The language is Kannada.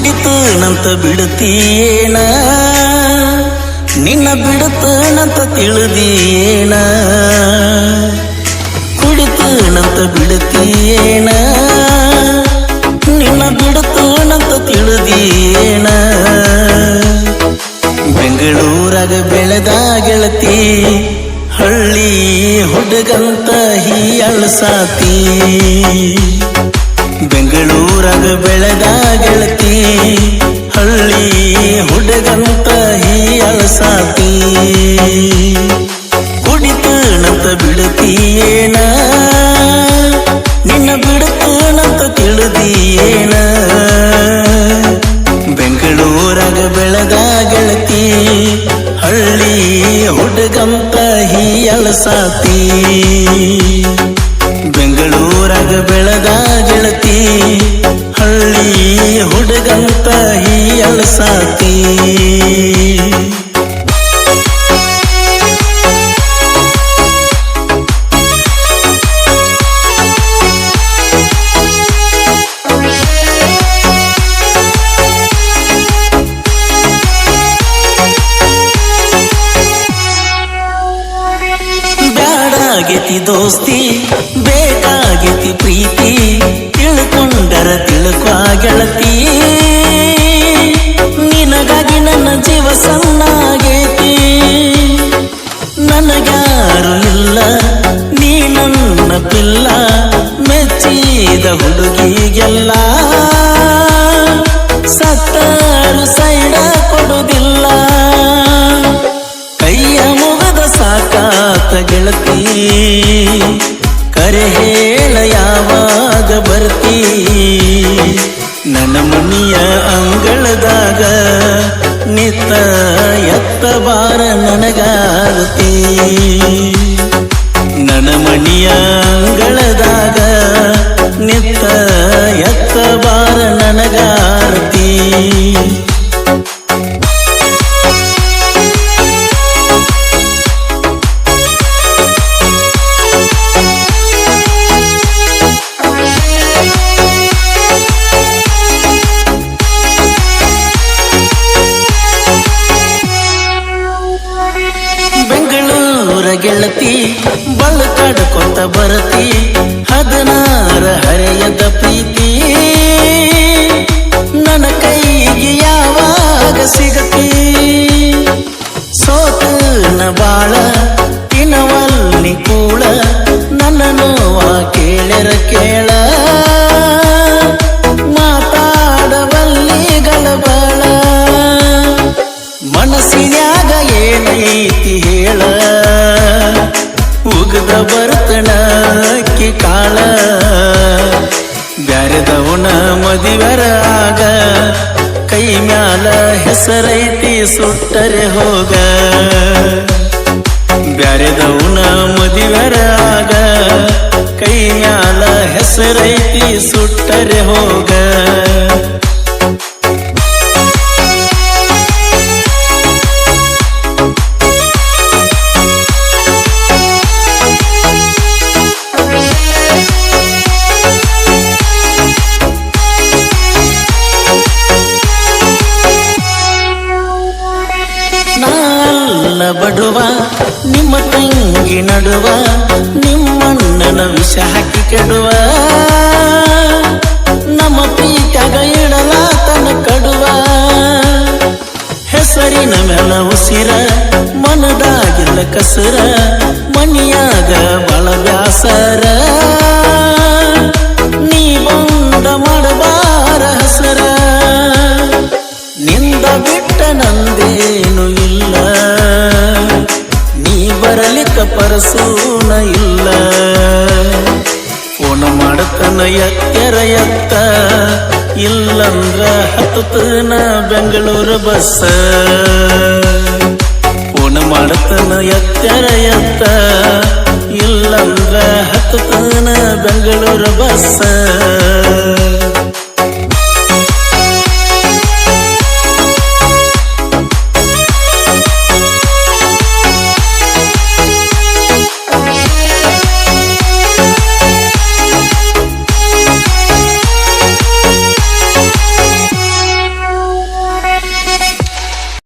ಕುಡಿತನಂತ ಬಿಡುತ್ತೀಯೇನ ನಿನ್ನ ಬಿಡುತ್ತನಂತ ತಿಳಿದೀಯೇನ ಕುಡಿತನಂತ ಬಿಡುತ್ತೀಯೇನ ನಿನ್ನ ಬಿಡುತ್ತನಂತ ತಿಳಿದೀಯೇನ ಬೆಂಗಳೂರಾಗ ಬೆಳೆದ ಗೆಳತಿ ಹಳ್ಳಿ ಹುಡುಗಂತ ಹೀಯಳ್ಸಾತಿ ಬೆಂಗಳೂರಾಗ ಬೆಳೆದ ಗೆಳತಿ ಹಳ್ಳಿ ಹುಡುಗಂತ ಹೀಯಳ್ಸಾತಿ ಕುಡಿತನಂತ ಬಿಡುತ್ತೀಯೇನ ನಿನ್ನ ಬಿಡುತ್ತನಂತ ತಿಳಿದೀಯೇನ ಬೆಂಗಳೂರಾಗ ಬೆಳೆದ ಗೆಳತಿ ಹಳ್ಳಿ ಹುಡುಗಂತ ಹೀಯಳ್ಸಾತಿ ಬೆಂಗಳೂರಾಗ ಬೆಳೆದ ಗೆಳತಿ ಹಳ್ಳಿ ಹುಡುಗಂತ ಹೀಯಳ್ಸಾತಿ ಬ್ಯಾಡಾಗೈತಿ ದೋಸ್ತಿ ಬೇಕಾಗೈತಿ ಪ್ರೀತಿ ತಿಳ್ಕೊಂಡರ ತಿಳ್ಕೊ ಗೆಳತಿ ನಿನಗಾಗಿ ನನ್ನ ಜೀವ ಸಣ್ಣಾಗೈತಿ ನನಗ್ಯಾರು ಇಲ್ಲ ನೀ ನನ್ನ ಪಿಲ್ಲ ಮೆಚ್ಚಿದ ಹುಡುಗಿಗೆಲ್ಲ ಸತ್ತರು ಸೈಡ ಕೊಡುವುದಿಲ್ಲ ಕೈಯ ಮುಗದ ಸಾಕಾತ ಗೆಳತಿ ಕರೆ ಹೇಳ ಯಾವಾಗ ಬರ್ತೀ ನನ್ನ ಮನಿಯ ಅಂಗಳದಾಗ ನಿತ್ತ ಎತ್ತ ಬಾರ ನನಗಾರತಿ ನನ್ನ ಮನಿಯ ಅಂಗಳದಾಗ ನಿತ್ತ ಎತ್ತ ಬಾರ ನನಗಾರತಿ ಗೆಳತಿ ಬಳಕಾಡ್ಕೊಂತ ಬರತಿ 16 ಹರೆಯದ ಪ್ರೀತಿ ನನ್ನ ಕೈಗೆ ಯಾವಾಗ ಸಿಗತಿ ಸೋತನ ಬಾಳ ತಿನ್ನವಲ್ಲಿ ಕೂಳ ನನ್ನ ನೋವ ಕೇಳರ ಕೇಳ ಮಾತಾಡವಲ್ಲಿ ಗಳಬಳ ಮನಸ್ಸಿನ್ಯಾಗ ಏನೈತಿ ಹೇಳ ಉಗದ ಬರ್ತಣಕ್ಕಿ ಕಾಳ ಬ್ಯಾರೆದವನ ಮದಿವರ ಆಗ ಕೈ ಮ್ಯಾಲ ಹೆಸರೈತಿ ಸುಟ್ಟರೆ ಹೋಗ ಬ್ಯಾರೆದವನ ಮದಿವರ ಆಗ ಕೈ ಮ್ಯಾಲ ಹೆಸರೈತಿ ಸುಟ್ಟರೆ ಹೋಗ ಬಡುವ ನಿಮ್ಮ ತಂಗಿ ನಡುವ ನಿಮ್ಮಣ್ಣನ ವಿಷ ಹಾಕಿ ಕೆಡುವ ನಮ್ಮ ಪೀಕಾಗ ಇಡಲಾತನ ಕಡುವ ಹೆಸರಿನ ಮೇಲ ಉಸಿರ ಮನದಾಗಿಲ್ಲ ಕಸರ ಮನಿಯಾಗ ಬಳ ಬ್ಯಾಸರ ನೀ ಬಂದ ಮಾಡಬಾರ ಹಸರ ನಿಂದ ಬಿಟ್ಟ ನಂದೇನು ಇಲ್ಲ ನೀ ಬರಲಿಕ್ಕ ಪರಸೂನ ಇಲ್ಲ ಫೋನ್ ಮಾಡತನ ಎತ್ತರ ಎತ್ತ ಇಲ್ಲಂದ್ರ ಹತ್ತನ ಬೆಂಗಳೂರು ಬಸ್ ಫೋನ್ ಮಾಡತನ ಎತ್ತರ ಎತ್ತ ಇಲ್ಲಂದ್ರ ಹತ್ತನ ಬೆಂಗಳೂರು ಬಸ್